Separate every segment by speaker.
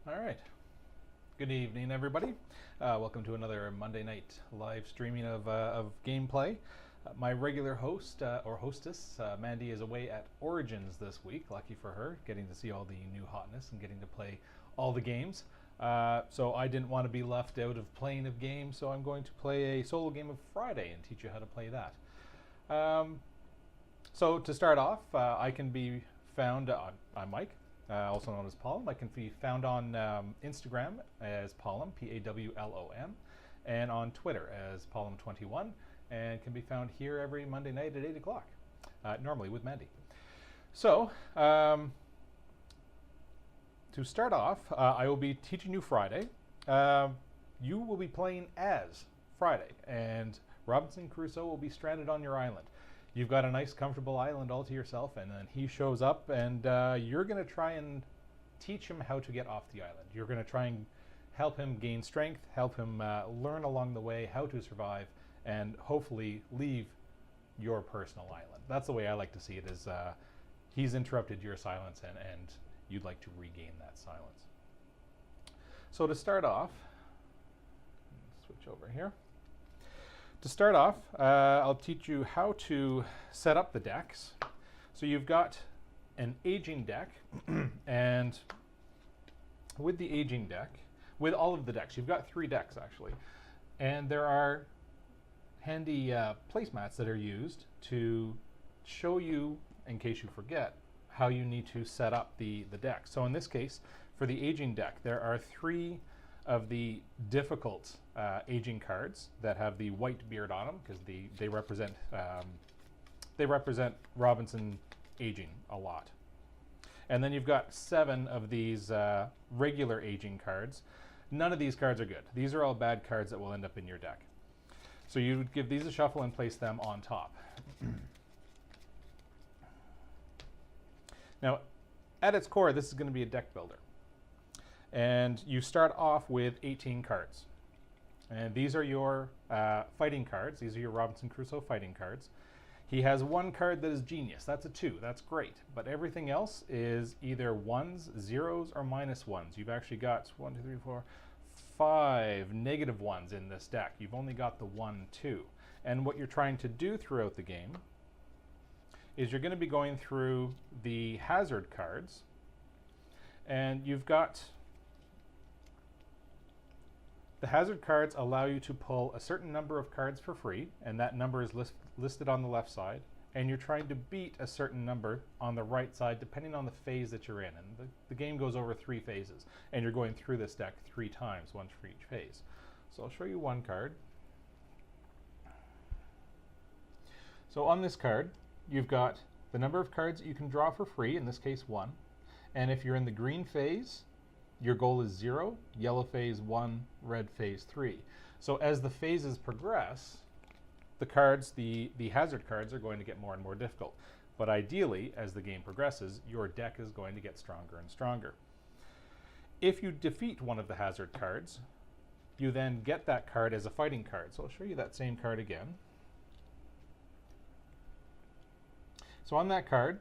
Speaker 1: All right. Good evening, everybody. Welcome to another Monday night live streaming of gameplay. My regular host or hostess, Mandi, is away at Origins this week. Lucky for her, getting to see all the new hotness and getting to play all the games. So I didn't want to be left out of playing of games, so I'm going to play a solo game of Friday and teach you how to play that. So to start off, I can be found, I'm Mike, also known as Palom. I can be found on Instagram as Palom, P-A-W-L-O-M, and on Twitter as Palom21, and can be found here every Monday night at 8 o'clock, normally with Mandi. So, to start off, I will be teaching you Friday. You will be playing as Friday, and Robinson Crusoe will be stranded on your island. You've got a nice, comfortable island all to yourself, and then he shows up, and you're going to try and teach him how to get off the island. You're going to try and help him gain strength, help him learn along the way how to survive, and hopefully leave your personal island. That's the way I like to see it, is he's interrupted your silence, and you'd like to regain that silence. So to start off, switch over here. To start off, I'll teach you how to set up the decks. So you've got an aging deck, and with the aging deck, with all of the decks, you've got 3 decks actually, and there are handy placemats that are used to show you, in case you forget, how you need to set up the deck. So in this case, for the aging deck, there are 3 of the difficult aging cards that have the white beard on them, because they represent Robinson aging a lot. And then you've got 7 of these regular aging cards. None of these cards are good. These are all bad cards that will end up in your deck. So you would give these a shuffle and place them on top. Now, at its core, this is going to be a deck builder. And you start off with 18 cards. And these are your fighting cards. These are your Robinson Crusoe fighting cards. He has 1 card that is genius. That's a 2. That's great. But everything else is either 1s, 0s, or -1s. You've actually got 1, 2, 3, 4, 5 negative 1s in this deck. You've only got the 1, 2. And what you're trying to do throughout the game is you're going to be going through the hazard cards. And you've got... The hazard cards allow you to pull a certain number of cards for free, and that number is listed on the left side, and you're trying to beat a certain number on the right side depending on the phase that you're in. And the game goes over 3 phases, and you're going through this deck 3 times, once for each phase. So I'll show you 1 card. So on this card, you've got the number of cards that you can draw for free, in this case 1, and if you're in the green phase, your goal is 0, yellow phase 1, red phase 3. So as the phases progress, the cards, the hazard cards, are going to get more and more difficult. But ideally, as the game progresses, your deck is going to get stronger and stronger. If you defeat one of the hazard cards, you then get that card as a fighting card. So I'll show you that same card again. So on that card,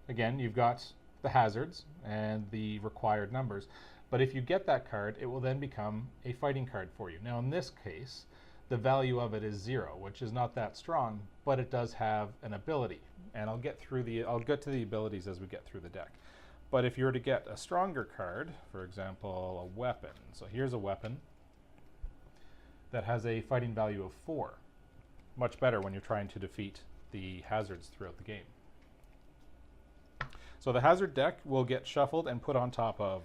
Speaker 1: again, you've got the hazards and the required numbers. But if you get that card, it will then become a fighting card for you. Now in this case, the value of it is 0, which is not that strong, but it does have an ability. And I'll get to the abilities as we get through the deck. But if you were to get a stronger card, for example, a weapon. So here's a weapon that has a fighting value of 4. Much better when you're trying to defeat the hazards throughout the game. So the hazard deck will get shuffled and put on top of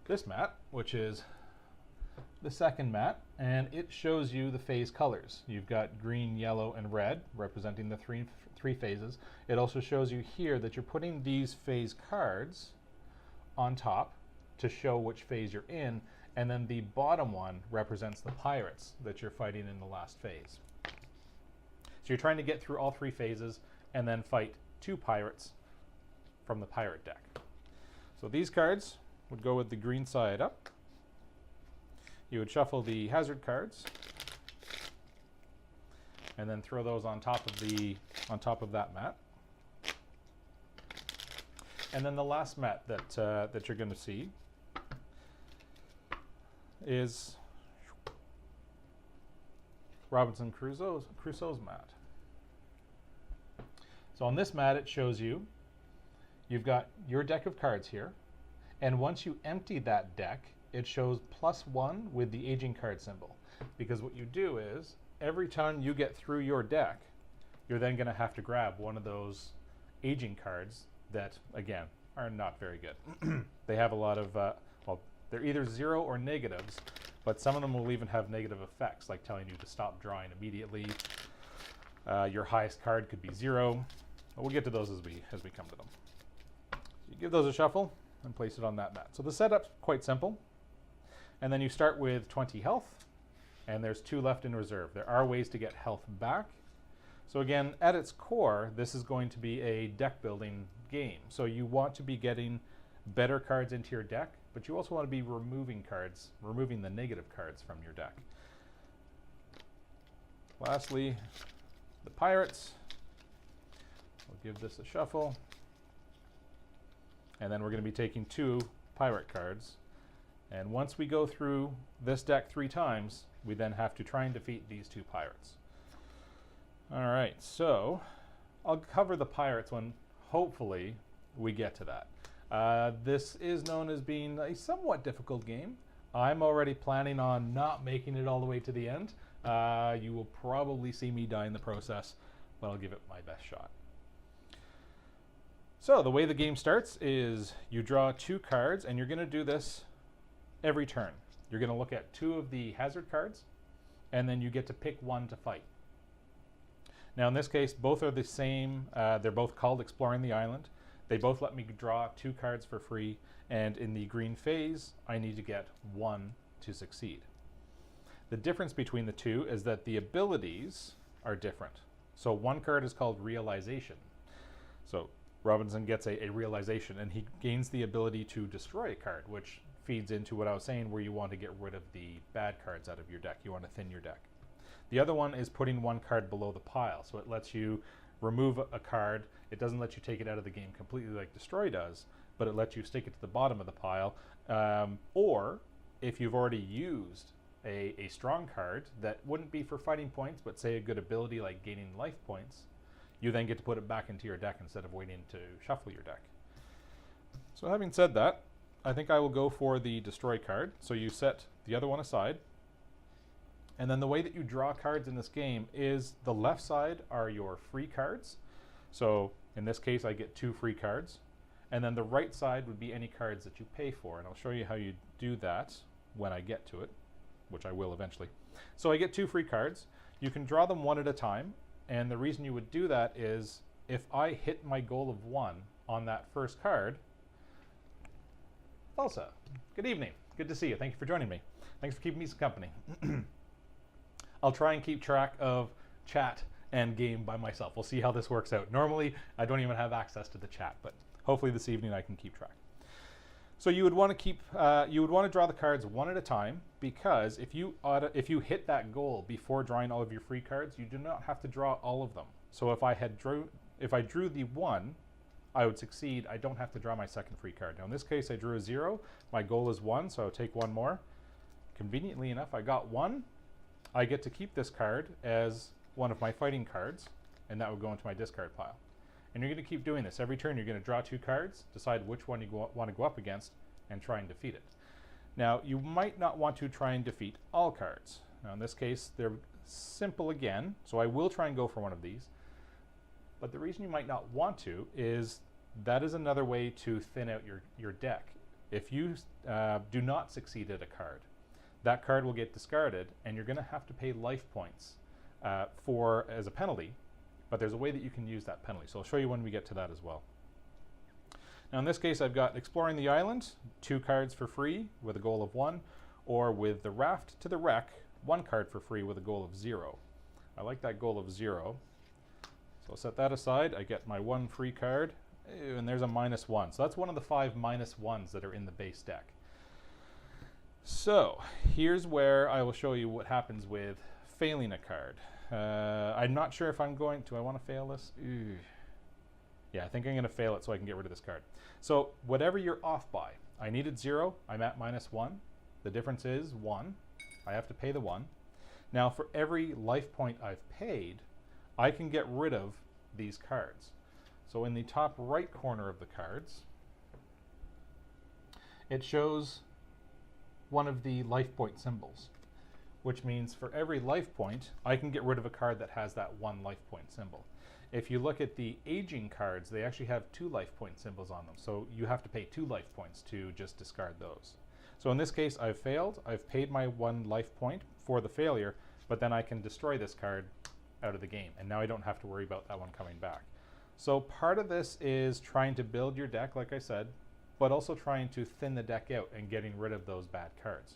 Speaker 1: this mat, which is the second mat, and it shows you the phase colors. You've got green, yellow, and red, representing the three phases. It also shows you here that you're putting these phase cards on top to show which phase you're in, and then the bottom one represents the pirates that you're fighting in the last phase. So you're trying to get through all 3 phases and then fight 2 pirates from the pirate deck. So these cards would go with the green side up. You would shuffle the hazard cards and then throw those on top of that mat. And then the last mat that you're going to see is Robinson Crusoe's mat. So on this mat, it shows you've got your deck of cards here, and once you empty that deck, it shows +1 with the aging card symbol. Because what you do is, every time you get through your deck, you're then going to have to grab one of those aging cards that, again, are not very good. They have a lot of, well, they're either 0 or negatives, but some of them will even have negative effects, like telling you to stop drawing immediately. Your highest card could be 0. But we'll get to those as we come to them. So you give those a shuffle and place it on that mat. So the setup's quite simple. And then you start with 20 health, and there's 2 left in reserve. There are ways to get health back. So again, at its core, this is going to be a deck building game. So you want to be getting better cards into your deck, but you also want to be removing the negative cards from your deck. Lastly, the pirates. We'll give this a shuffle. And then we're going to be taking 2 pirate cards. And once we go through this deck 3 times, we then have to try and defeat these 2 pirates. All right, so I'll cover the pirates when hopefully we get to that. This is known as being a somewhat difficult game. I'm already planning on not making it all the way to the end. You will probably see me die in the process, but I'll give it my best shot. So the way the game starts is you draw 2 cards, and you're going to do this every turn. You're going to look at 2 of the hazard cards, and then you get to pick 1 to fight. Now in this case, both are the same. They're both called Exploring the Island. They both let me draw 2 cards for free, and in the green phase, I need to get 1 to succeed. The difference between the 2 is that the abilities are different. So one card is called Realization. So Robinson gets a realization, and he gains the ability to destroy a card, which feeds into what I was saying, where you want to get rid of the bad cards out of your deck. You want to thin your deck. The other one is putting 1 card below the pile. So it lets you remove a card. It doesn't let you take it out of the game completely like Destroy does, but it lets you stick it to the bottom of the pile. Or if you've already used a strong card that wouldn't be for fighting points, but say a good ability like gaining life points, you then get to put it back into your deck instead of waiting to shuffle your deck. So having said that, I think I will go for the Destroy card. So you set the other one aside. And then the way that you draw cards in this game is the left side are your free cards. So in this case, I get 2 free cards. And then the right side would be any cards that you pay for. And I'll show you how you do that when I get to it, which I will eventually. So I get 2 free cards. You can draw them 1 at a time. And the reason you would do that is if I hit my goal of 1 on that first card. Elsa, good evening. Good to see you. Thank you for joining me. Thanks for keeping me some company. I'll try and keep track of chat and game by myself. We'll see how this works out. Normally, I don't even have access to the chat, but hopefully this evening I can keep track. So you would want to draw the cards 1 at a time, because if you hit that goal before drawing all of your free cards, you do not have to draw all of them. So if I drew the 1, I would succeed. I don't have to draw my second free card. Now in this case, I drew a 0. My goal is 1, so I'll take 1 more. Conveniently enough, I got 1. I get to keep this card as one of my fighting cards, and that would go into my discard pile. And you're going to keep doing this. Every turn you're going to draw 2 cards, decide which one you want to go up against, and try and defeat it. Now you might not want to try and defeat all cards. Now in this case, they're simple again, so I will try and go for one of these. But the reason you might not want to is that is another way to thin out your deck. If you do not succeed at a card, that card will get discarded, and you're going to have to pay life points as a penalty. But there's a way that you can use that penalty. So I'll show you when we get to that as well. Now in this case, I've got Exploring the Island, 2 cards for free with a goal of 1, or with the Raft to the Wreck, 1 card for free with a goal of 0. I like that goal of 0. So I'll set that aside. I get my 1 free card, and there's a -1. So that's one of the 5 -1s that are in the base deck. So here's where I will show you what happens with failing a card. I'm not sure if I'm going to. I want to fail this. Ew. Yeah, I think I'm going to fail it so I can get rid of this card. So whatever you're off by, I needed 0. I'm at -1. The difference is 1. I have to pay the 1. Now for every life point I've paid, I can get rid of these cards. So in the top right corner of the cards, it shows one of the life point symbols, which means for every life point, I can get rid of a card that has that 1 life point symbol. If you look at the aging cards, they actually have 2 life point symbols on them, so you have to pay 2 life points to just discard those. So in this case, I've failed. I've paid my 1 life point for the failure, but then I can destroy this card out of the game, and now I don't have to worry about that one coming back. So part of this is trying to build your deck, like I said, but also trying to thin the deck out and getting rid of those bad cards.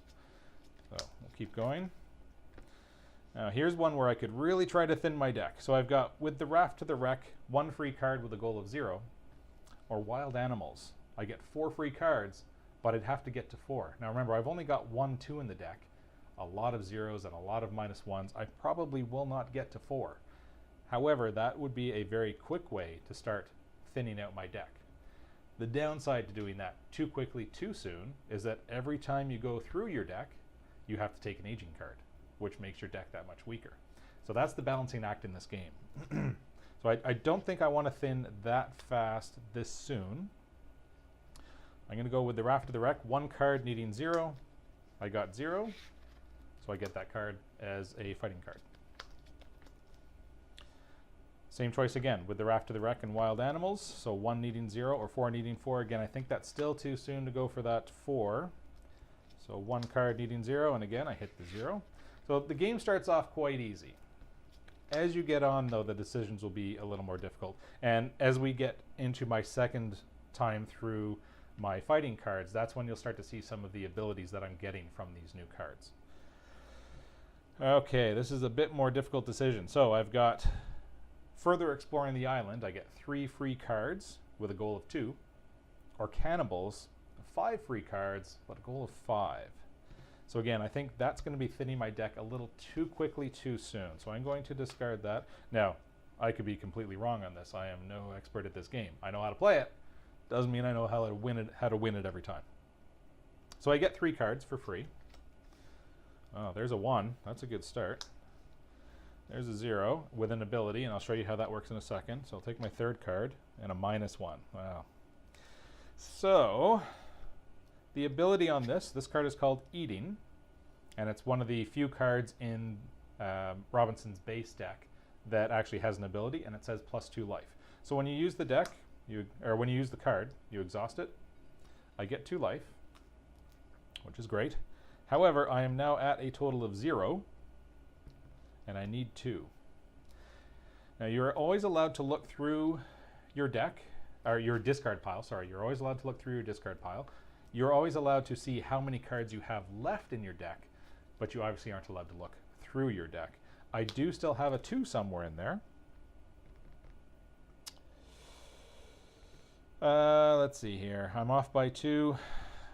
Speaker 1: So we'll keep going. Now here's one where I could really try to thin my deck. So I've got, with the Raft to the Wreck, 1 free card with a goal of 0, or Wild Animals. I get 4 free cards, but I'd have to get to 4. Now remember, I've only got 1, 2 in the deck, a lot of zeros and a lot of -1s. I probably will not get to 4. However, that would be a very quick way to start thinning out my deck. The downside to doing that too quickly, too soon, is that every time you go through your deck, you have to take an aging card, which makes your deck that much weaker. So that's the balancing act in this game. So I don't think I want to thin that fast this soon. I'm going to go with the Raft to the Wreck, 1 card needing 0. I got 0, so I get that card as a fighting card. Same choice again with the Raft to the Wreck and Wild Animals, so 1 needing 0 or 4 needing 4. Again, I think that's still too soon to go for that 4. So 1 card needing 0, and again I hit the 0. So the game starts off quite easy. As you get on, though, the decisions will be a little more difficult. And as we get into my second time through my fighting cards, that's when you'll start to see some of the abilities that I'm getting from these new cards. Okay, this is a bit more difficult decision. So I've got Further Exploring the Island. I get 3 free cards with a goal of 2. Or Cannibals, 5 free cards, but a goal of 5. So again, I think that's going to be thinning my deck a little too quickly, too soon. So I'm going to discard that. Now, I could be completely wrong on this. I am no expert at this game. I know how to play it. Doesn't mean I know how to win it every time. So I get 3 cards for free. Oh, there's a 1. That's a good start. There's a 0 with an ability, and I'll show you how that works in a second. So I'll take my 3rd card and a -1. Wow. So the ability on this card is called Eating, and it's one of the few cards in Robinson's base deck that actually has an ability, and it says +2 life. So when you use the deck, when you use the card, you exhaust it. I get 2 life, which is great. However, I am now at a total of 0, and I need 2. Now you're always allowed to look through your deck, or your discard pile, sorry. You're always allowed to look through your discard pile. You're always allowed to see how many cards you have left in your deck, but you obviously aren't allowed to look through your deck. I do still have a 2 somewhere in there. Let's see here. I'm off by 2.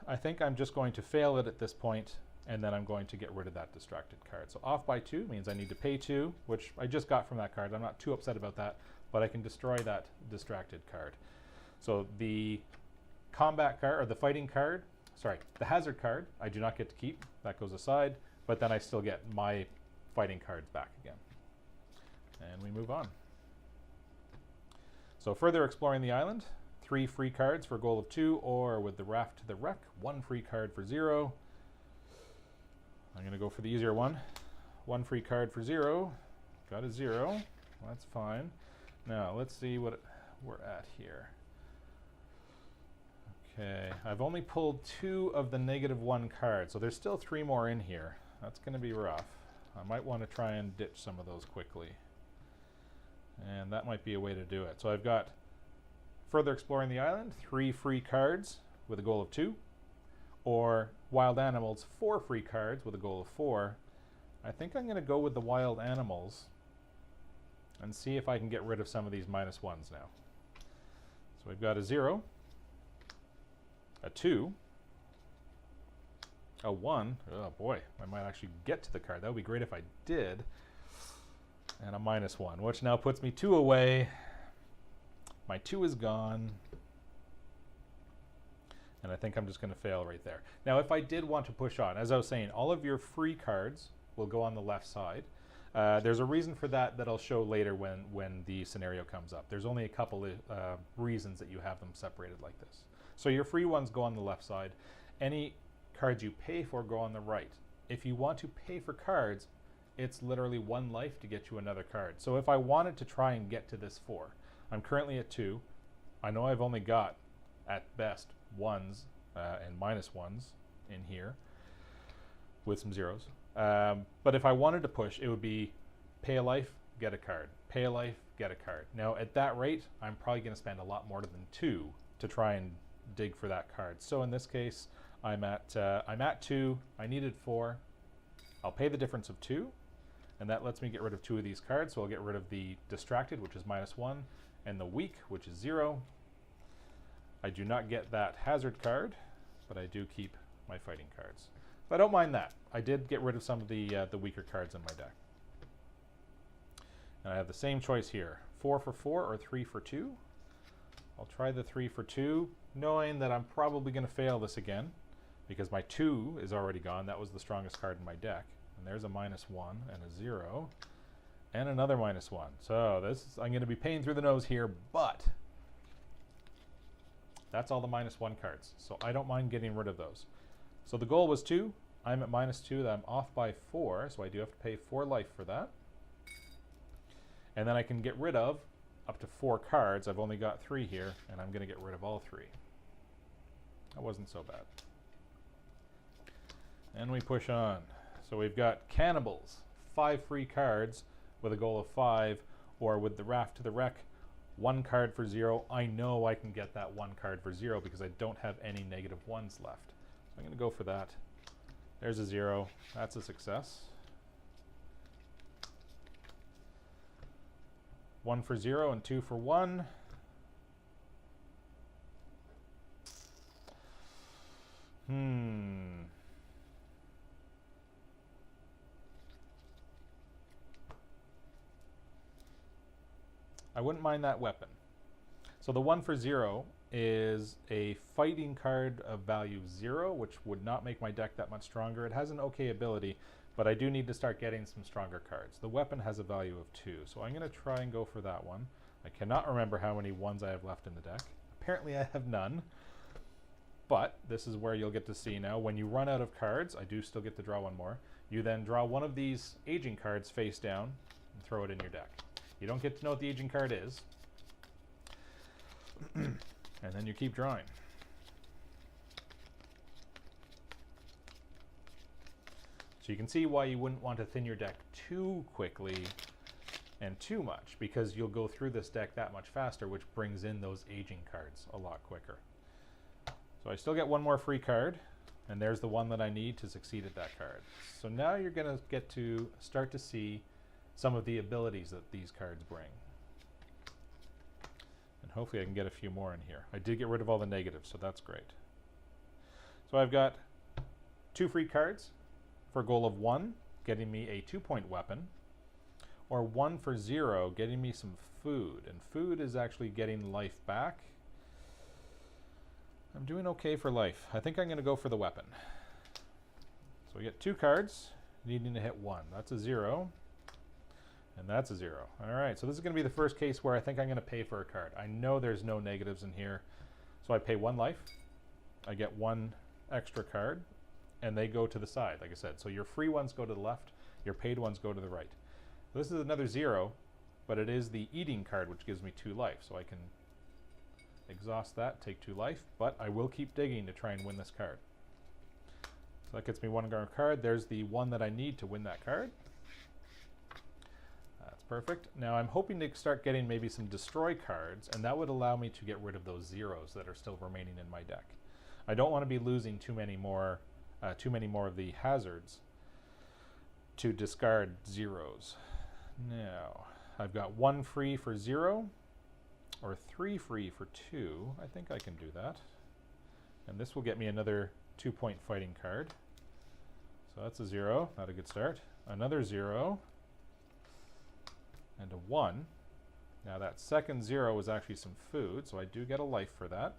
Speaker 1: I think I'm just going to fail it at this point, and then I'm going to get rid of that distracted card. So off by 2 means I need to pay 2, which I just got from that card. I'm not too upset about that, but I can destroy that distracted card. So the combat card, or the fighting card, sorry, the hazard card, I do not get to keep. That goes aside, but then I still get my fighting cards back again. And we move on. So Further Exploring the Island, 3 free cards for a goal of 2, or with the Raft to the Wreck, 1 free card for 0. I'm going to go for the easier one. 1 free card for 0. Got a 0. That's fine. Now let's see what we're at here. Okay, I've only pulled 2 of the -1 cards, so there's still 3 more in here. That's going to be rough. I might want to try and ditch some of those quickly. And that might be a way to do it. So I've got Further Exploring the Island, 3 free cards with a goal of 2. Or Wild Animals, 4 free cards with a goal of 4. I think I'm going to go with the Wild Animals and see if I can get rid of some of these -1s now. So we've got a 0, a 2, a 1. Oh boy, I might actually get to the card. That would be great if I did. And a -1, which now puts me 2 away. My 2 is gone. And I think I'm just going to fail right there. Now, if I did want to push on, as I was saying, all of your free cards will go on the left side. There's a reason for that that I'll show later when the scenario comes up. There's only a couple of reasons that you have them separated like this. So your free ones go on the left side. Any cards you pay for go on the right. If you want to pay for cards, it's literally 1 life to get you another card. So if I wanted to try and get to this 4, I'm currently at 2. I know I've only got, at best, 1s and -1s in here with some 0s. But if I wanted to push, it would be pay a life, get a card. Pay a life, get a card. Now, at that rate, I'm probably going to spend a lot more than 2 to try and dig for that card. So in this case, I'm at 2. I needed 4. I'll pay the difference of 2. And that lets me get rid of 2 of these cards. So I'll get rid of the Distracted, which is -1, and the Weak, which is 0. I do not get that Hazard card, but I do keep my fighting cards. So I don't mind that. I did get rid of some of the weaker cards in my deck. And I have the same choice here. 4 for 4 or 3 for 2. I'll try the 3 for 2, knowing that I'm probably going to fail this again, because my 2 is already gone. That was the strongest card in my deck. And there's a -1 and a 0 and another -1. So I'm going to be paying through the nose here, but that's all the -1 cards. So I don't mind getting rid of those. So the goal was 2. I'm at -2. I'm off by 4, so I do have to pay 4 life for that. And then I can get rid of up to 4 cards. I've only got 3 here, and I'm going to get rid of all 3. That wasn't so bad. And we push on. So we've got Cannibals, 5 free cards with a goal of 5, or with the Raft to the Wreck, 1 card for 0. I know I can get that 1 card for 0 because I don't have any -1s left. So I'm going to go for that. There's a 0. That's a success. 1 for 0 and 2 for 1. I wouldn't mind that weapon. So the 1 for 0 is a fighting card of value 0, which would not make my deck that much stronger. It has an okay ability, but I do need to start getting some stronger cards. The weapon has a value of 2, so I'm going to try and go for that one. I cannot remember how many 1s I have left in the deck. Apparently I have none, but this is where you'll get to see now. When you run out of cards, I do still get to draw 1 more. You then draw 1 of these aging cards face down and throw it in your deck. You don't get to know what the aging card is. And then you keep drawing. So you can see why you wouldn't want to thin your deck too quickly and too much, because you'll go through this deck that much faster, which brings in those aging cards a lot quicker. So I still get 1 more free card, and there's the one that I need to succeed at that card. So now you're going to get to start to see some of the abilities that these cards bring. And hopefully I can get a few more in here. I did get rid of all the negatives, so that's great. So I've got 2 free cards for a goal of 1, getting me a 2-point weapon, or 1 for 0, getting me some food. And food is actually getting life back. I'm doing okay for life. I think I'm going to go for the weapon. So we get 2 cards, needing to hit 1. That's a 0. And that's a 0. All right, so this is going to be the first case where I think I'm going to pay for a card. I know there's no negatives in here. So I pay 1 life. I get 1 extra card, and they go to the side, like I said. So your free ones go to the left, your paid ones go to the right. So this is another 0, but it is the eating card, which gives me 2 life. So I can exhaust that, take 2 life, but I will keep digging to try and win this card. So that gets me 1 card. There's the 1 that I need to win that card. That's perfect. Now I'm hoping to start getting maybe some destroy cards, and that would allow me to get rid of those 0s that are still remaining in my deck. I don't want to be losing too many more of the hazards to discard 0s. Now I've got 1 free for 0, or 3 free for 2. I think I can do that. And this will get me another 2-point fighting card. So that's a 0, not a good start. Another 0, and a 1. Now that second 0 was actually some food, so I do get a life for that.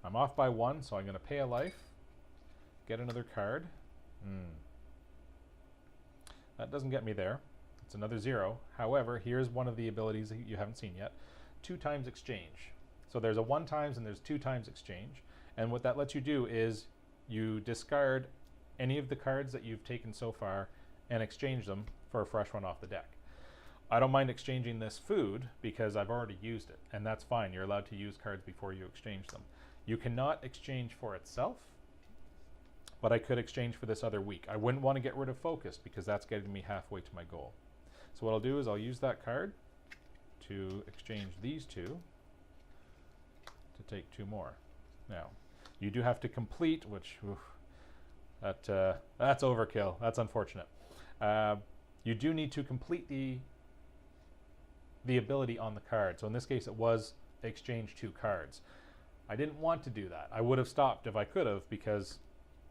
Speaker 1: I'm off by 1, so I'm going to pay a life, get another card. That doesn't get me there. It's another 0. However, here's one of the abilities that you haven't seen yet. 2 times exchange. So there's a 1 times and there's 2 times exchange. And what that lets you do is you discard any of the cards that you've taken so far and exchange them for a fresh one off the deck. I don't mind exchanging this food because I've already used it, and that's fine. You're allowed to use cards before you exchange them. You cannot exchange for itself, but I could exchange for this other week. I wouldn't want to get rid of focus because that's getting me halfway to my goal. So what I'll do is I'll use that card to exchange these 2 to take 2 more. Now, you do have to complete, which that's overkill. That's unfortunate. You do need to complete the ability on the card. So in this case, it was exchange 2 cards. I didn't want to do that. I would have stopped if I could have, because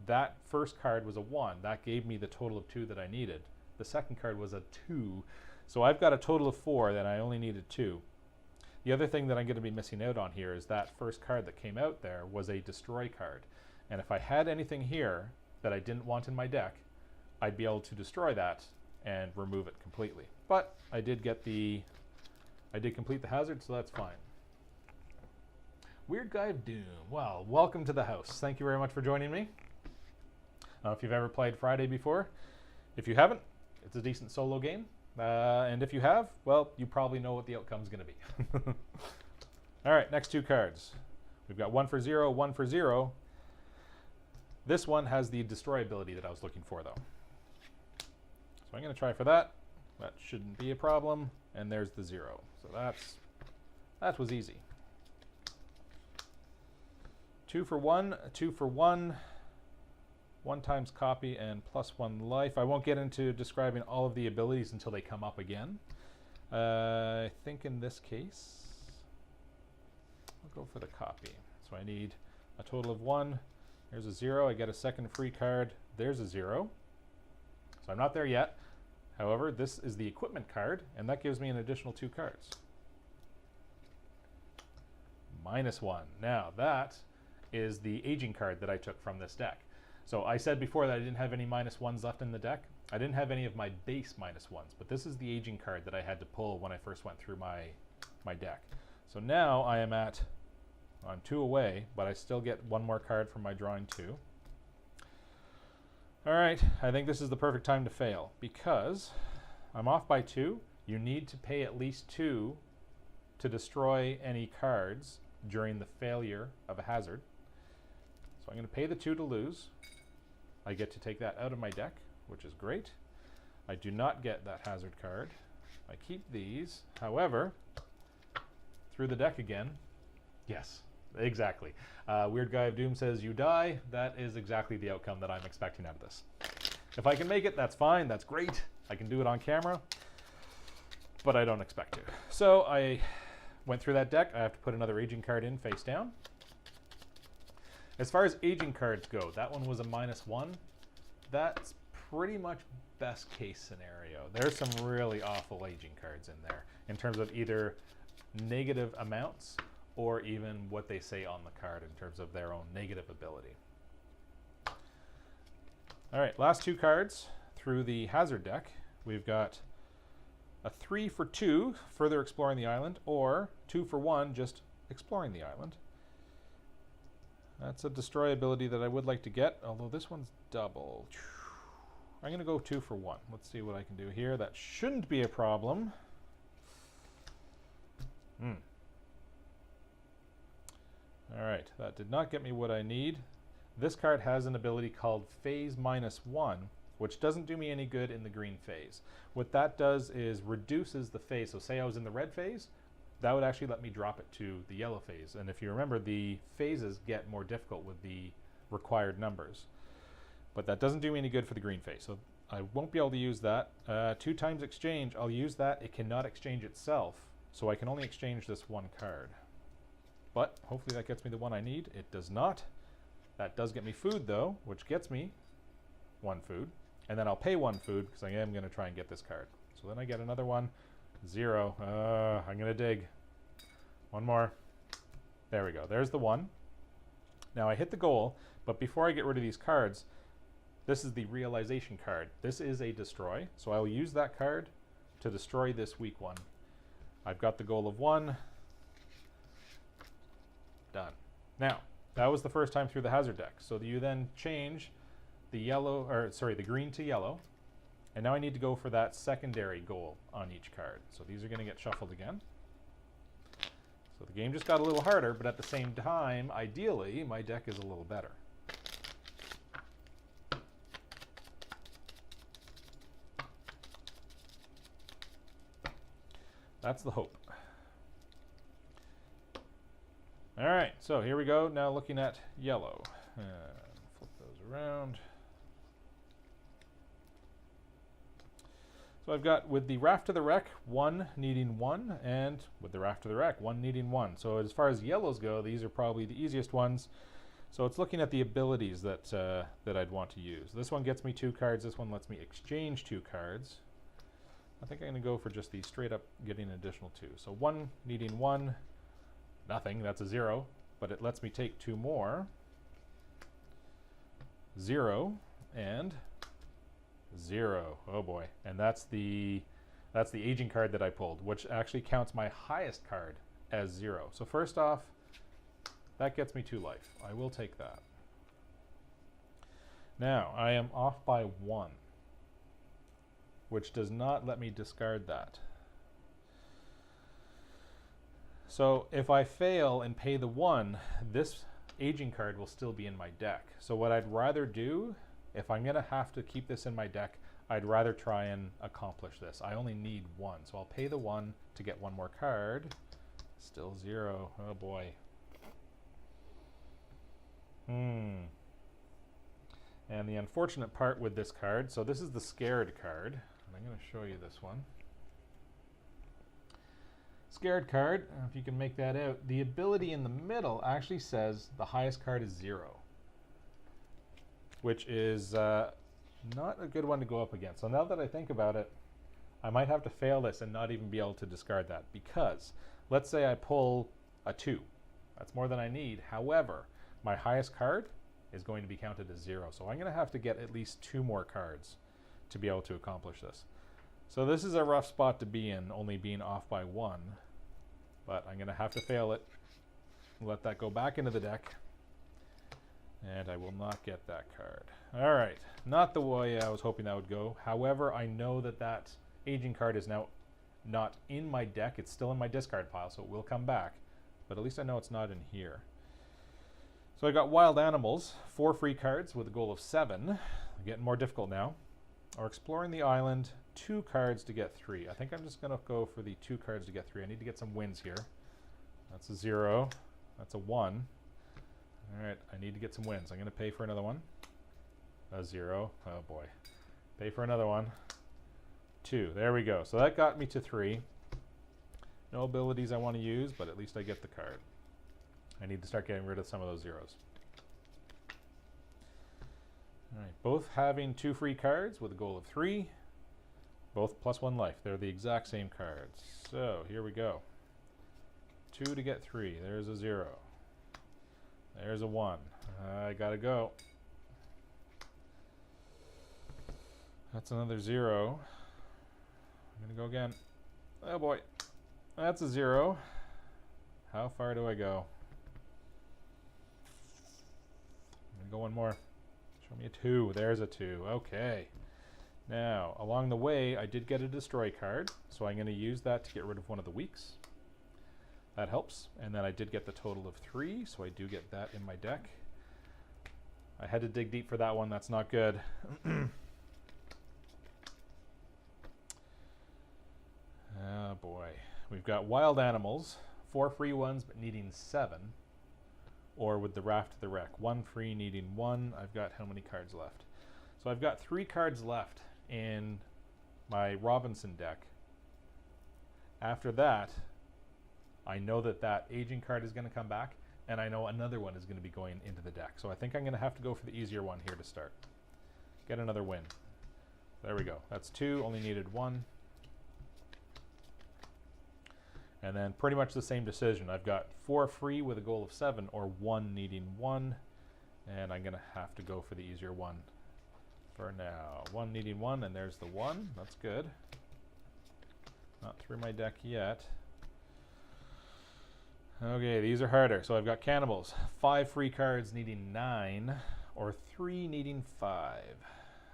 Speaker 1: that first card was a 1. That gave me the total of 2 that I needed. The second card was a 2. So I've got a total of 4, then I only needed 2. The other thing that I'm going to be missing out on here is that first card that came out there was a destroy card. And if I had anything here that I didn't want in my deck, I'd be able to destroy that and remove it completely. But I did complete the hazard, so that's fine. Weird Guy of Doom. Well, welcome to the house. Thank you very much for joining me. I don't know if you've ever played Friday before. If you haven't, it's a decent solo game. And if you have, well, you probably know what the outcome's going to be. All right, next 2 cards. We've got 1 for 0, 1 for 0. This one has the destroy ability that I was looking for, though. So I'm going to try for that. That shouldn't be a problem. And there's the 0. So that was easy. 2 for 1, 2 for 1. 1 times copy and +1 life. I won't get into describing all of the abilities until they come up again. I think in this case, I'll go for the copy. So I need a total of 1. There's a 0. I get a second free card. There's a 0. So I'm not there yet. However, this is the equipment card, and that gives me an additional 2 cards. -1. Now that is the aging card that I took from this deck. So I said before that I didn't have any -1s left in the deck. I didn't have any of my base -1s, but this is the aging card that I had to pull when I first went through my deck. So now I am I'm 2 away, but I still get 1 more card from my drawing 2. All right, I think this is the perfect time to fail because I'm off by 2. You need to pay at least 2 to destroy any cards during the failure of a hazard. So I'm going to pay the 2 to lose. I get to take that out of my deck, which is great. I do not get that hazard card. I keep these. However, through the deck again. Yes, exactly. Weird Guy of Doom says you die. That is exactly the outcome that I'm expecting out of this. If I can make it, that's fine. That's great. I can do it on camera, but I don't expect to. So I went through that deck. I have to put another aging card in face down. As far as aging cards go, that one was a -1. That's pretty much best case scenario. There's some really awful aging cards in there in terms of either negative amounts or even what they say on the card in terms of their own negative ability. All right, last 2 cards through the hazard deck. We've got a 3 for 2, further exploring the island, or 2 for 1, just exploring the island. That's a destroy ability that I would like to get, although this one's double. I'm going to go 2 for 1. Let's see what I can do here. That shouldn't be a problem. All right, that did not get me what I need. This card has an ability called Phase -1, which doesn't do me any good in the green phase. What that does is reduces the phase. So say I was in the red phase, that would actually let me drop it to the yellow phase. And if you remember, the phases get more difficult with the required numbers. But that doesn't do me any good for the green phase. So I won't be able to use that. 2 times exchange, I'll use that. It cannot exchange itself, so I can only exchange this 1 card. But hopefully that gets me the one I need. It does not. That does get me food, though, which gets me 1 food. And then I'll pay 1 food because I am going to try and get this card. So then I get another one. 0. I'm going to dig. 1 more. There we go. There's the 1. Now I hit the goal, but before I get rid of these cards, this is the realization card. This is a destroy, so I will use that card to destroy this weak one. I've got the goal of 1. Done. Now, that was the first time through the hazard deck. So you then change the the green to yellow. And now I need to go for that secondary goal on each card. So these are going to get shuffled again. So the game just got a little harder, but at the same time, ideally, my deck is a little better. That's the hope. All right, so here we go. Now looking at yellow. Flip those around. So I've got, with the Raft to the Wreck, 1 needing 1, and with the Raft to the Wreck, 1 needing 1. So as far as yellows go, these are probably the easiest ones. So it's looking at the abilities that that I'd want to use. This one gets me 2 cards. This one lets me exchange 2 cards. I think I'm going to go for just the straight up getting an additional 2. So 1 needing 1, nothing, that's a 0, but it lets me take 2 more. 0 and 0. Oh boy. And that's the aging card that I pulled, which actually counts my highest card as 0. So first off, that gets me 2 life. I will take that. Now, I am off by 1, which does not let me discard that. So if I fail and pay the 1, this aging card will still be in my deck. So what I'd rather do, if I'm going to have to keep this in my deck, I'd rather try and accomplish this. I only need 1, so I'll pay the 1 to get 1 more card. Still 0. Oh boy. And the unfortunate part with this card, so this is the scared card, and I'm going to show you this one. Scared card, if you can make that out, the ability in the middle actually says the highest card is 0, which is not a good one to go up against. So now that I think about it, I might have to fail this and not even be able to discard that, because let's say I pull a 2. That's more than I need. However, my highest card is going to be counted as 0. So I'm going to have to get at least 2 more cards to be able to accomplish this. So this is a rough spot to be in, only being off by 1. But I'm going to have to fail it, let that go back into the deck, and I will not get that card. All right, not the way I was hoping that would go. However, I know that that aging card is now not in my deck. It's still in my discard pile, so it will come back. But at least I know it's not in here. So I got Wild Animals, 4 free cards with a goal of 7. Getting more difficult now. Or Exploring the Island, 2 cards to get 3. I think I'm just going to go for the 2 cards to get 3. I need to get some wins here. That's a 0. That's a 1. All right, I need to get some wins. I'm going to pay for another one. A 0. Oh boy. Pay for another one. 2. There we go. So that got me to 3. No abilities I want to use, but at least I get the card. I need to start getting rid of some of those 0s. All right, both having 2 free cards with a goal of 3. Both plus 1 life. They're the exact same cards. So here we go. 2 to get 3. There's a 0. There's a 1. I gotta go. That's another 0. I'm gonna go again. Oh boy. That's a 0. How far do I go? I'm gonna go 1 more. Show me a 2. There's a 2. Okay. Now, along the way, I did get a destroy card, so I'm going to use that to get rid of one of the weaks. That helps. And then I did get the total of 3, so I do get that in my deck. I had to dig deep for that one. That's not good. Oh boy. We've got Wild Animals, 4 free ones, but needing 7. Or with the Raft to the Wreck, 1 free, needing 1. I've got how many cards left? So I've got 3 cards left in my Robinson deck. After that, I know that that aging card is going to come back, and I know another one is going to be going into the deck. So I think I'm going to have to go for the easier one here to start. Get another win. There we go. That's 2, only needed 1. And then pretty much the same decision. I've got 4 free with a goal of 7, or 1 needing 1. And I'm going to have to go for the easier one for now. 1 needing 1, and there's the 1. That's good. Not through my deck yet. Okay, these are harder. So I've got cannibals. 5 free cards needing 9, or 3 needing 5.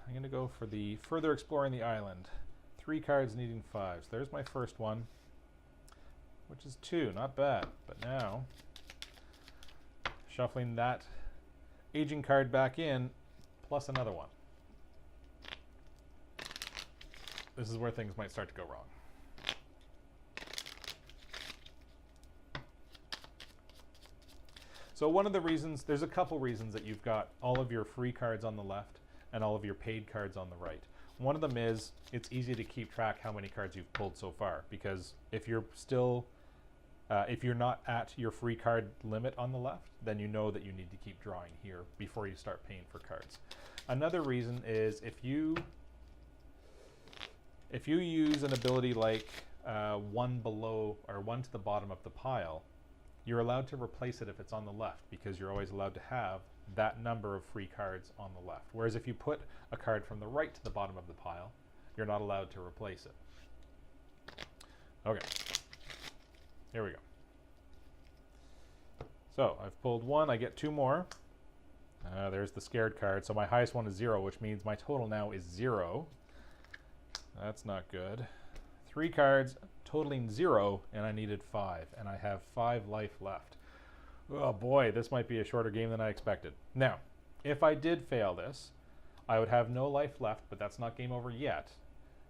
Speaker 1: I'm going to go for the further exploring the island. 3 cards needing 5. So there's my first one, which is 2. Not bad. But now, shuffling that aging card back in, plus another one. This is where things might start to go wrong. So one of the reasons, there's a couple reasons that you've got all of your free cards on the left and all of your paid cards on the right. One of them is it's easy to keep track how many cards you've pulled so far, because if you're still, if you're not at your free card limit on the left, then you know that you need to keep drawing here before you start paying for cards. Another reason is if you use an ability like 1 below or 1 to the bottom of the pile, you're allowed to replace it if it's on the left, because you're always allowed to have that number of free cards on the left. Whereas if you put a card from the right to the bottom of the pile, you're not allowed to replace it. Okay, here we go. So I've pulled 1, I get 2 more. There's the scared card. So my highest one is 0, which means my total now is 0. That's not good. 3 cards totaling 0, and I needed 5, and I have 5 life left. Oh boy, this might be a shorter game than I expected. Now, if I did fail this, I would have no life left, but that's not game over yet.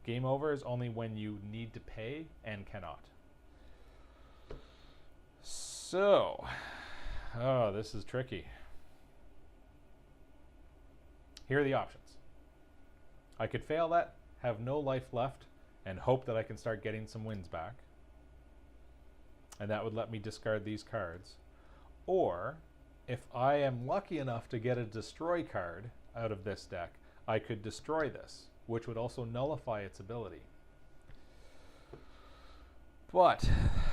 Speaker 1: Game over is only when you need to pay and cannot. So, oh, this is tricky. Here are the options. I could fail that, have no life left, and hope that I can start getting some wins back. And that would let me discard these cards. Or, if I am lucky enough to get a destroy card out of this deck, I could destroy this, which would also nullify its ability. But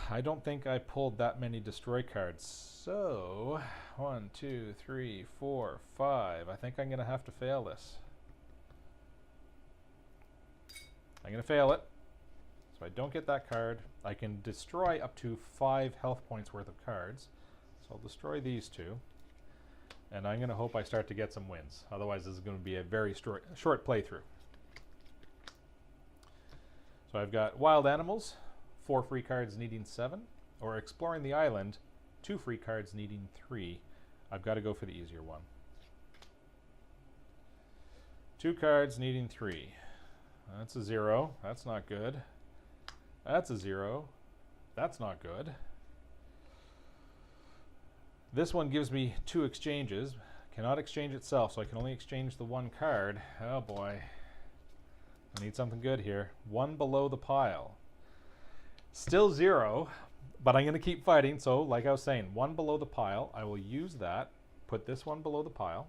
Speaker 1: I don't think I pulled that many destroy cards. So, 1, 2, 3, 4, 5. I think I'm going to have to fail this. I'm going to fail it. So I don't get that card. I can destroy up to 5 health points worth of cards. So I'll destroy these 2. And I'm going to hope I start to get some wins. Otherwise, this is going to be a very short playthrough. So I've got Wild Animals, 4 free cards needing 7. Or Exploring the Island, 2 free cards needing 3. I've got to go for the easier one. 2 cards needing 3. That's a 0. That's not good. That's a 0. That's not good. This one gives me 2 exchanges. Cannot exchange itself, so I can only exchange the 1 card. Oh boy. I need something good here. 1 below the pile. Still 0, but I'm going to keep fighting. So, like I was saying, 1 below the pile. I will use that. Put this 1 below the pile.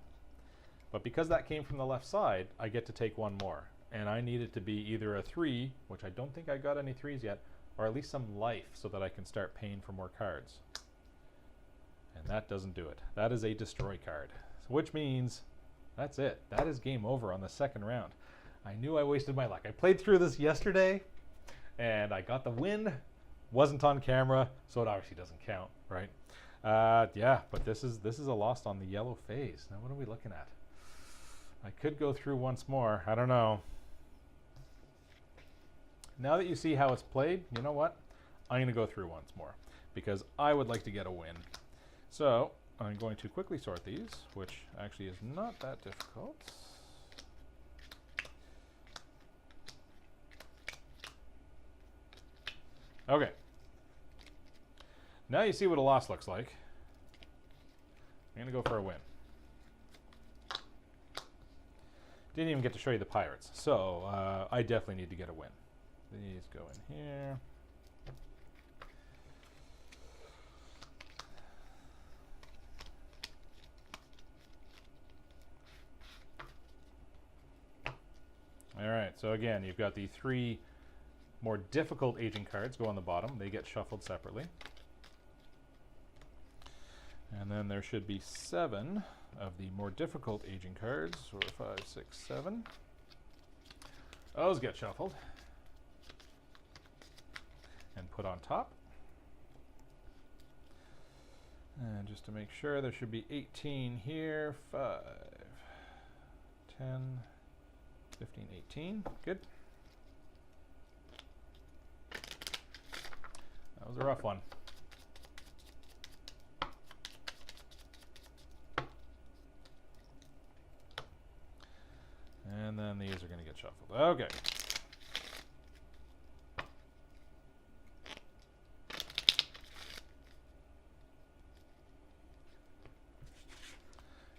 Speaker 1: But because that came from the left side, I get to take 1 more. And I need it to be either a 3, which I don't think I got any 3s yet, or at least some life so that I can start paying for more cards. And that doesn't do it. That is a destroy card, which means that's it. That is game over on the second round. I knew I wasted my luck. I played through this yesterday, and I got the win. Wasn't on camera, so it obviously doesn't count, right? Yeah, but this is a loss on the yellow phase. Now, what are we looking at? I could go through once more. I don't know. Now that you see how it's played, you know what? I'm going to go through once more because I would like to get a win. So I'm going to quickly sort these, which actually is not that difficult. Okay. Now you see what a loss looks like. I'm going to go for a win. Didn't even get to show you the pirates, so I definitely need to get a win. These go in here. All right, so again, you've got the 3 more difficult aging cards go on the bottom. They get shuffled separately. And then there should be 7 of the more difficult aging cards. 4, 5, 6, 7. Those get shuffled and put on top. And just to make sure, there should be 18 here. 5, 10, 15, 18. Good. That was a rough one. And then these are going to get shuffled. Okay.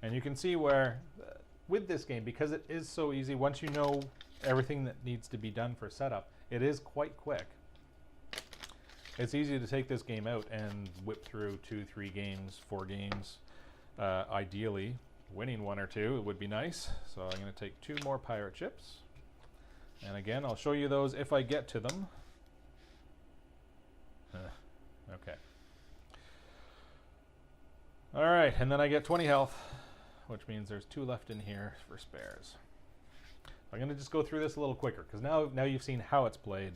Speaker 1: And you can see where, with this game, because it is so easy, once you know everything that needs to be done for setup, it is quite quick. It's easy to take this game out and whip through 2, 3 games, 4 games. Ideally, winning 1 or 2, it would be nice. So I'm going to take 2 more pirate ships. And again, I'll show you those if I get to them. Okay. All right, and then I get 20 health, which means there's 2 left in here for spares. I'm going to just go through this a little quicker, because now you've seen how it's played.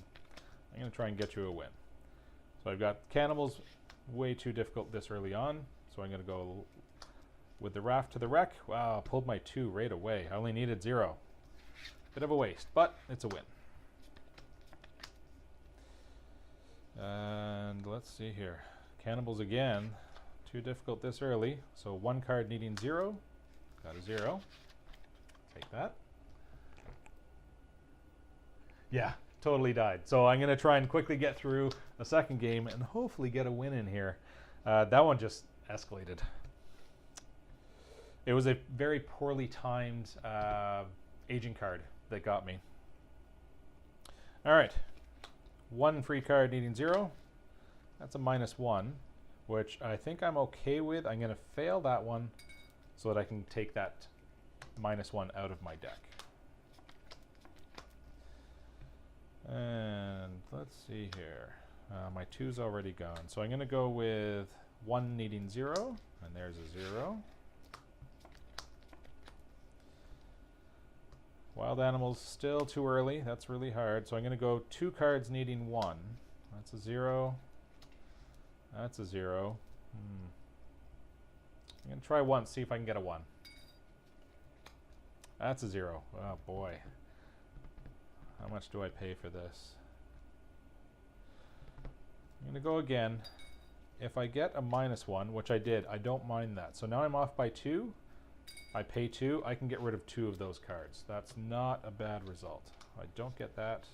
Speaker 1: I'm going to try and get you a win. So I've got cannibals, way too difficult this early on, so I'm going to go with the raft to the wreck. Wow, I pulled my 2 right away. I only needed 0. Bit of a waste, but it's a win. And let's see here. Cannibals again. Too difficult this early, so 1 card needing 0. Got a 0. Take that. Yeah, totally died. So I'm going to try and quickly get through a second game and hopefully get a win in here. That one just escalated. It was a very poorly timed aging card that got me. All right. 1 free card needing 0. That's a -1, which I think I'm okay with. I'm going to fail that one so that I can take that -1 out of my deck. And let's see here. My 2's already gone. So I'm going to go with 1 needing 0, and there's a 0. Wild animals still too early. That's really hard. So I'm going to go 2 cards needing 1. That's a 0. That's a 0. I'm going to try once, see if I can get a 1. That's a 0. Oh boy. How much do I pay for this? I'm going to go again. If I get a -1, which I did, I don't mind that. So now I'm off by 2. I pay 2. I can get rid of 2 of those cards. That's not a bad result. If I don't get that,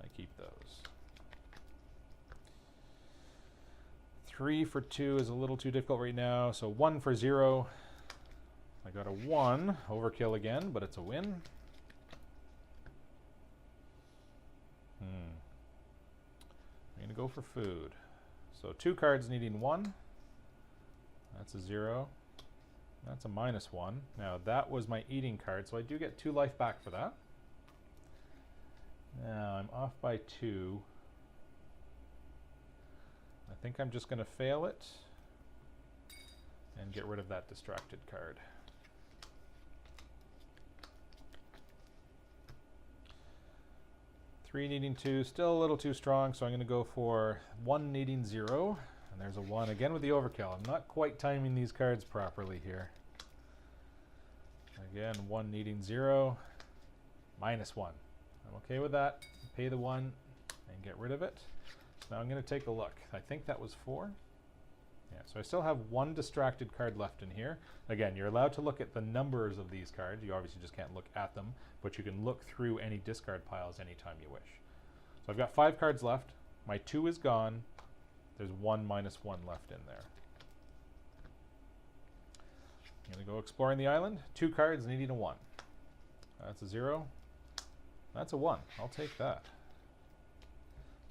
Speaker 1: I keep those. 3 for 2 is a little too difficult right now. So 1 for 0. I got a 1. Overkill again, but it's a win. I'm going to go for food. So 2 cards needing 1. That's a 0. That's a -1. Now that was my eating card, so I do get 2 life back for that. Now I'm off by 2. I think I'm just going to fail it and get rid of that distracted card. Three needing 2, still a little too strong, so I'm going to go for 1 needing 0. And there's a 1 again with the overkill. I'm not quite timing these cards properly here. Again, 1 needing 0, -1. I'm okay with that. Pay the 1 and get rid of it. So now I'm going to take a look. I think that was 4. Yeah, so I still have 1 distracted card left in here. Again, you're allowed to look at the numbers of these cards. You obviously just can't look at them, but you can look through any discard piles anytime you wish. So I've got 5 cards left. My 2 is gone. There's 1 -1 left in there. I'm going to go exploring the island. 2 cards needing a 1. That's a 0. That's a 1. I'll take that.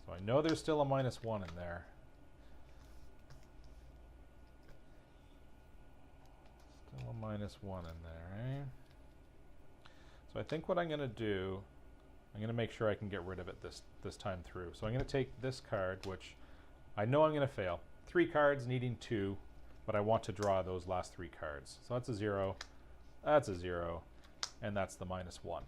Speaker 1: So I know there's still a -1 in there. Still a -1 in there, eh? So I think what I'm going to do I'm going to make sure I can get rid of it this time through. So I'm going to take this card, which I know I'm going to fail. 3 cards needing 2, but I want to draw those last 3 cards. So that's a 0, that's a 0, and that's the -1.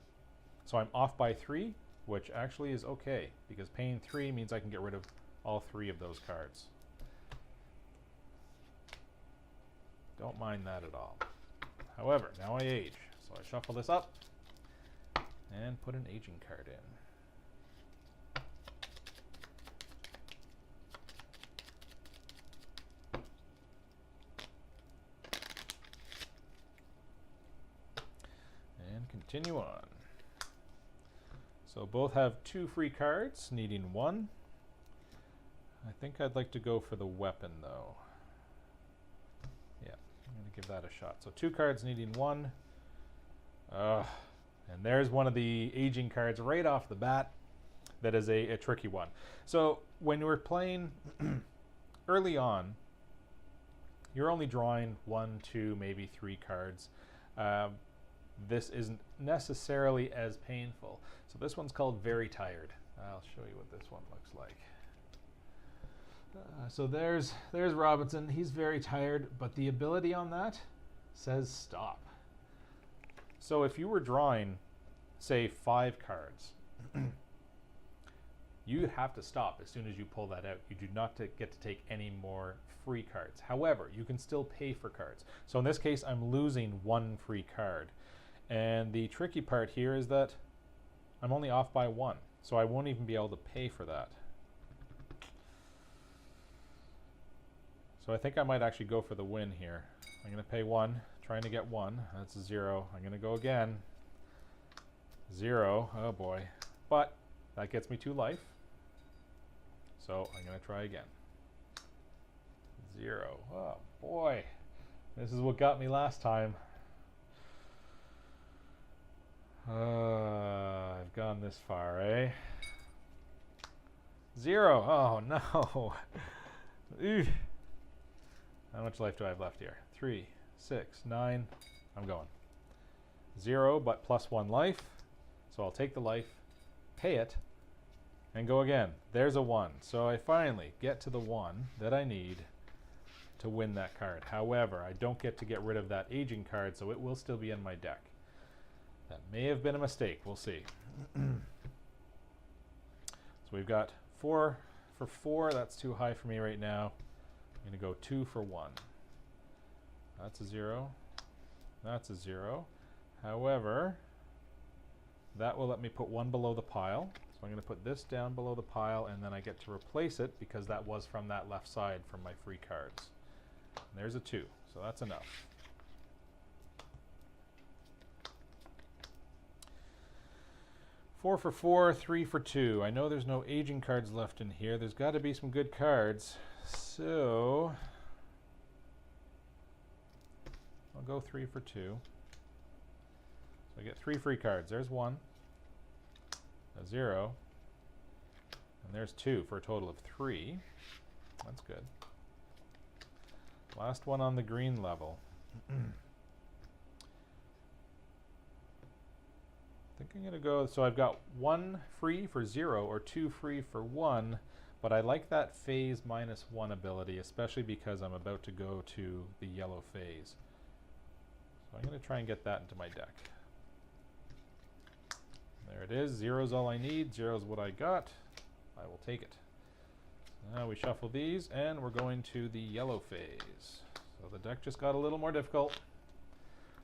Speaker 1: So I'm off by 3, which actually is okay, because paying 3 means I can get rid of all 3 of those cards. Don't mind that at all. However, now I age. So I shuffle this up and put an aging card in. And continue on. So both have 2 free cards, needing 1. I think I'd like to go for the weapon though. Yeah, I'm going to give that a shot. So 2 cards needing 1. And there's one of the aging cards right off the bat. That is a tricky one. So when we're playing early on, you're only drawing 1, 2, maybe 3 cards. This isn't necessarily as painful. So this one's called Very Tired. I'll show you what this one looks like. So there's Robinson. He's very tired, but the ability on that says stop. So if you were drawing, say, 5 cards, you have to stop as soon as you pull that out. You do not get to take any more free cards. However, you can still pay for cards. So in this case, I'm losing 1 free card. And the tricky part here is that I'm only off by 1. So I won't even be able to pay for that. So I think I might actually go for the win here. I'm going to pay 1, trying to get 1. That's a 0. I'm going to go again. 0. Oh boy. But that gets me 2 life. So I'm going to try again. 0. Oh boy. This is what got me last time. I've gone this far, eh? 0. Oh no. Eugh. How much life do I have left here? 3, 6, 9. I'm going. 0, but plus 1 life. So I'll take the life, pay it, and go again. There's a 1. So I finally get to the 1 that I need to win that card. However, I don't get to get rid of that aging card, so it will still be in my deck. That may have been a mistake. We'll see. So we've got 4 for 4. That's too high for me right now. I'm going to go 2 for 1. That's a 0. That's a 0. However, that will let me put 1 below the pile. So I'm going to put this down below the pile, and then I get to replace it because that was from that left side from my free cards. And there's a 2, so that's enough. Four for 4, 3 for 2. I know there's no aging cards left in here. There's got to be some good cards. So I'll go 3 for 2. So I get 3 free cards. There's 1, a 0, and there's 2 for a total of 3. That's good. Last one on the green level. I think I'm going to go, so I've got 1 free for 0 or 2 free for 1, but I like that phase -1 ability, especially because I'm about to go to the yellow phase. So I'm going to try and get that into my deck. There it is. 0 is all I need. 0 is what I got. I will take it. Now we shuffle these, and we're going to the yellow phase. So the deck just got a little more difficult.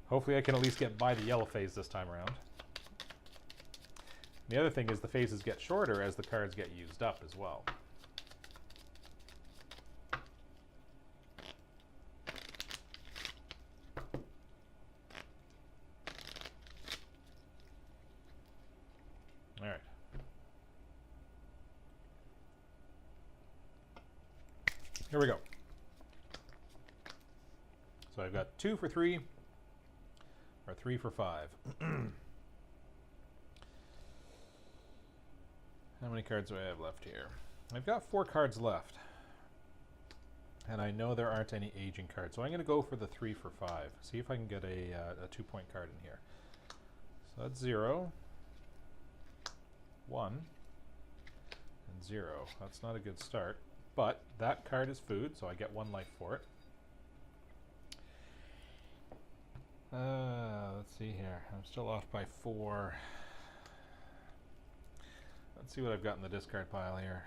Speaker 1: Hopefully I can at least get by the yellow phase this time around. The other thing is the phases get shorter as the cards get used up as well. All right. Here we go. So I've got 2 for 3 or 3 for 5. How many cards do I have left here? I've got 4 cards left. And I know there aren't any aging cards. So I'm going to go for the 3 for 5. See if I can get a 2-point card in here. So that's 0. 1 and 0. That's not a good start, but that card is food, so I get 1 life for it. Let's see here. I'm still off by 4. Let's see what I've got in the discard pile here.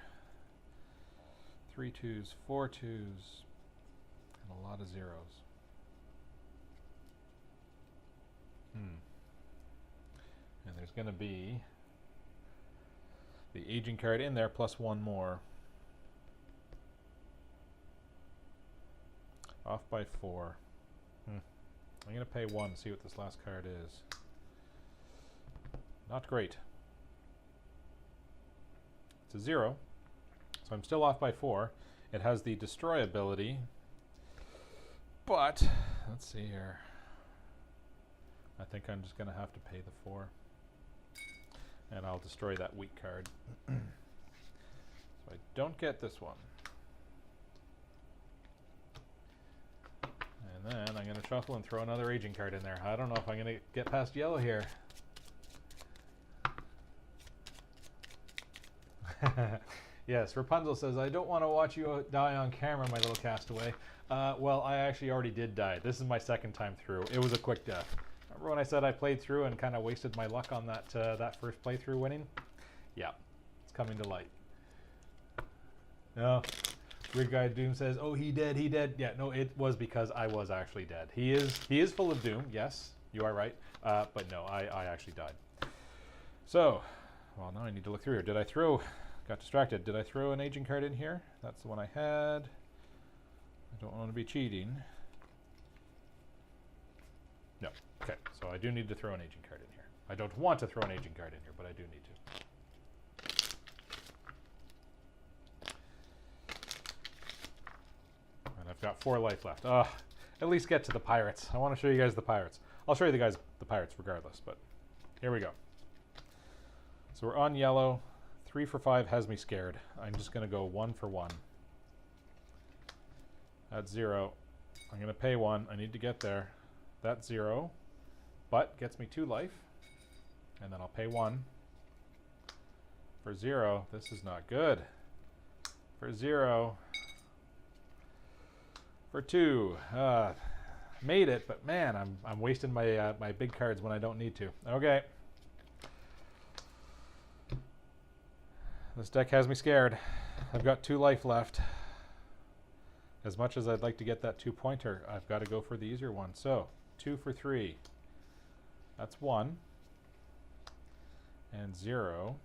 Speaker 1: 3 2s, 4 2s, and a lot of 0s. And there's going to be the aging card in there plus 1 more. Off by 4. I'm going to pay 1 to see what this last card is. Not great. It's a 0. So I'm still off by 4. It has the destroy ability. But, let's see here. I think I'm just going to have to pay the 4. And I'll destroy that weak card. So I don't get this one. And then I'm going to shuffle and throw another aging card in there. I don't know if I'm going to get past yellow here. Yes, Rapunzel says, I don't want to watch you die on camera, my little castaway. Well, I actually already did die. This is my second time through. It was a quick death. Remember when I said I played through and kind of wasted my luck on that that first playthrough winning? Yeah, it's coming to light. No, Weird Guy Doom says, oh, he dead. Yeah, no, it was because I was actually dead. He is full of doom, yes, you are right. But no, I actually died. So, well, now I need to look through here. Did I throw... Got distracted. Did I throw an aging card in here? That's the one I had. I don't want to be cheating. No. Okay, so I do need to throw an aging card in here. I don't want to throw an aging card in here, but I do need to. And I've got 4 life left. At least get to the pirates. I want to show you guys the pirates. I'll show you the pirates regardless, but here we go. So we're on yellow. 3 for 5 has me scared. I'm just going to go 1 for 1. That's 0. I'm going to pay 1. I need to get there. That's 0. But gets me 2 life. And then I'll pay 1. For 0, this is not good. For 0. For 2. Made it, but man, I'm wasting my my big cards when I don't need to. Okay. This deck has me scared. I've got 2 life left. As much as I'd like to get that 2-pointer, I've got to go for the easier one. So, 2 for 3. That's 1. And 0.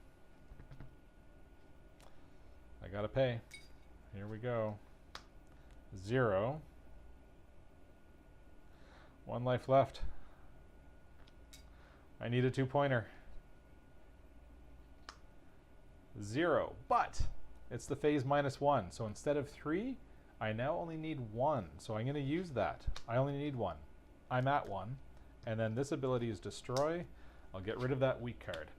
Speaker 1: I got to pay. Here we go. 0. 1 life left. I need a 2-pointer. 0, but it's the phase -1. So instead of 3, I now only need 1. So I'm going to use that. I only need 1. I'm at 1. And then this ability is destroy. I'll get rid of that weak card.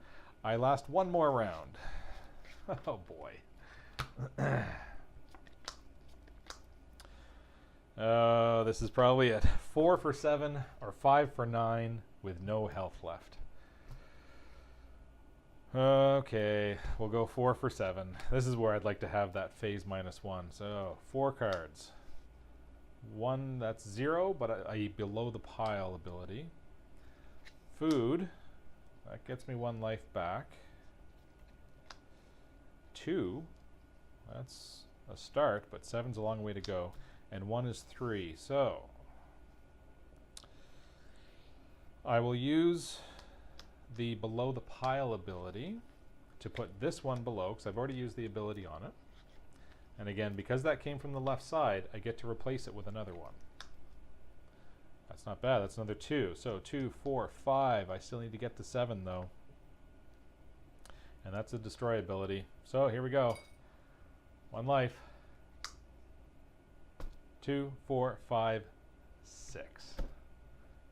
Speaker 1: I last 1 more round. Oh boy. This is probably it. 4 for 7 or 5 for 9 with no health left. Okay, we'll go 4 for 7. This is where I'd like to have that phase -1. So 4 cards. 1, that's 0, but I below the pile ability. Food, that gets me 1 life back. 2, that's a start, but 7's a long way to go. And 1 is 3. So I will use the below the pile ability to put this one below, because I've already used the ability on it. And again, because that came from the left side, I get to replace it with another one. That's not bad. That's another 2. So 2, 4, 5. I still need to get to 7 though. And that's a destroy ability. So here we go. 1 life. 2, 4, 5, 6.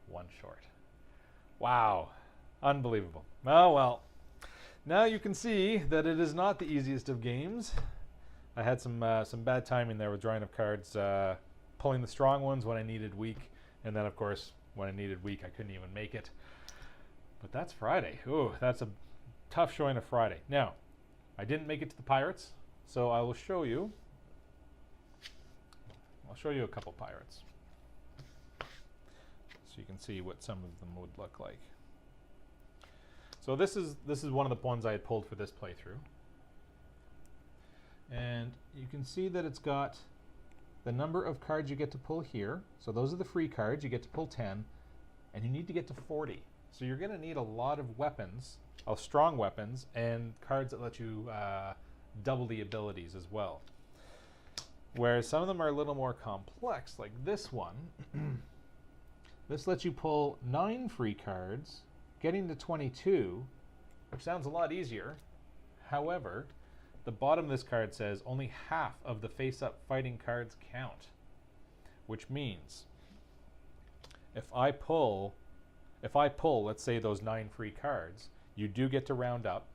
Speaker 1: 1 short. Wow. Unbelievable. Oh well. Now you can see that it is not the easiest of games. I had some bad timing there with drawing of cards, pulling the strong ones when I needed weak, and then of course when I needed weak I couldn't even make it. But that's Friday. Ooh, that's a tough showing of Friday. Now, I didn't make it to the Pirates, so I will show you. I'll show you a couple Pirates, so you can see what some of them would look like. So this is one of the ones I had pulled for this playthrough, and you can see that it's got the number of cards you get to pull here. So those are the free cards. You get to pull 10, and you need to get to 40. So you're going to need a lot of weapons, strong weapons, and cards that let you double the abilities as well. Whereas some of them are a little more complex, like this one. This lets you pull 9 free cards, getting to 22, which sounds a lot easier. However, the bottom of this card says only half of the face-up fighting cards count, which means if I pull, let's say those 9 free cards, you do get to round up.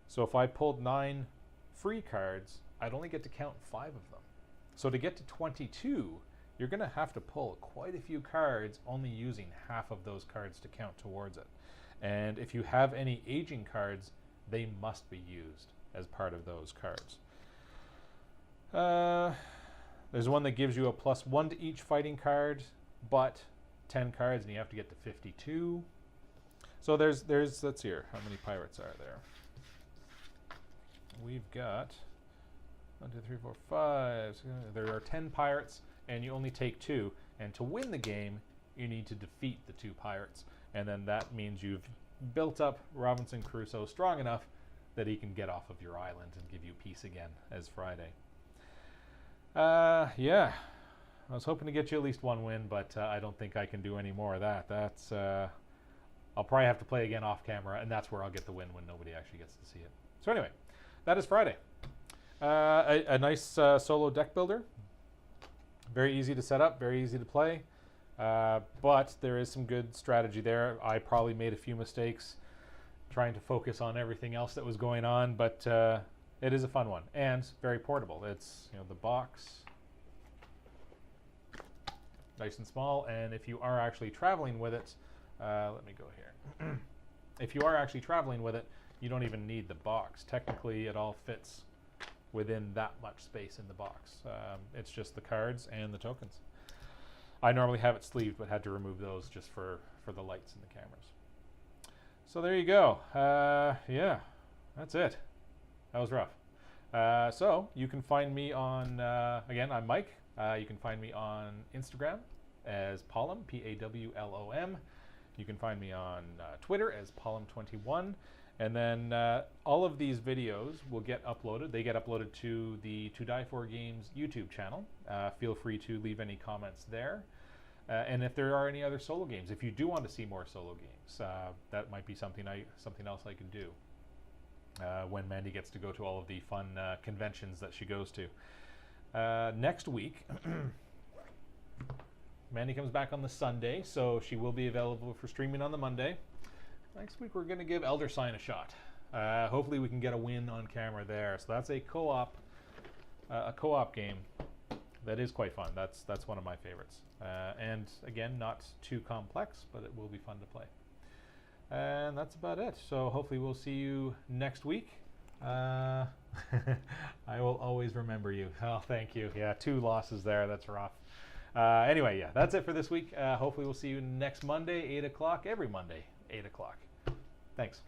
Speaker 1: So if I pulled 9 free cards, I'd only get to count 5 of them. So to get to 22, you're going to have to pull quite a few cards, only using half of those cards to count towards it. And if you have any aging cards, they must be used as part of those cards. There's one that gives you a +1 to each fighting card, but 10 cards, and you have to get to 52. So there's let's see here, how many pirates are there? We've got 1, 2, 3, 4, 5. 6, there are 10 pirates, and you only take 2. And to win the game, you need to defeat the 2 pirates, and then that means you've built up Robinson Crusoe strong enough that he can get off of your island and give you peace again as Friday. Yeah, I was hoping to get you at least 1 win, but I don't think I can do any more of that. That's I'll probably have to play again off camera, and that's where I'll get the win when nobody actually gets to see it. So anyway, that is Friday. A nice solo deck builder. Very easy to set up, very easy to play. But there is some good strategy there. I probably made a few mistakes trying to focus on everything else that was going on, but it is a fun one and very portable. It's, you know, the box, nice and small, and if you are actually traveling with it, let me go here. If you are actually traveling with it, you don't even need the box. Technically, it all fits within that much space in the box. It's just the cards and the tokens. I normally have it sleeved, but had to remove those just for the lights and the cameras. So there you go. Yeah, that's it. That was rough. So you can find me on, again, I'm Mike. You can find me on Instagram as Pawlom, P-A-W-L-O-M. You can find me on Twitter as Pawlom21. And then all of these videos will get uploaded. They get uploaded to the To Die For Games YouTube channel. Feel free to leave any comments there. And if there are any other solo games, if you do want to see more solo games, that might be something else I can do when Mandi gets to go to all of the fun conventions that she goes to. Next week, Mandi comes back on the Sunday, so she will be available for streaming on the Monday. Next week we're going to give Elder Sign a shot. Hopefully we can get a win on camera there. So that's a co-op game that is quite fun. That's one of my favorites. And again, not too complex, but it will be fun to play. And that's about it. So hopefully we'll see you next week. I will always remember you. Oh, thank you. Yeah, 2 losses there. That's rough. Anyway, yeah, that's it for this week. Hopefully we'll see you next Monday, 8 o'clock, every Monday, 8 o'clock. Thanks.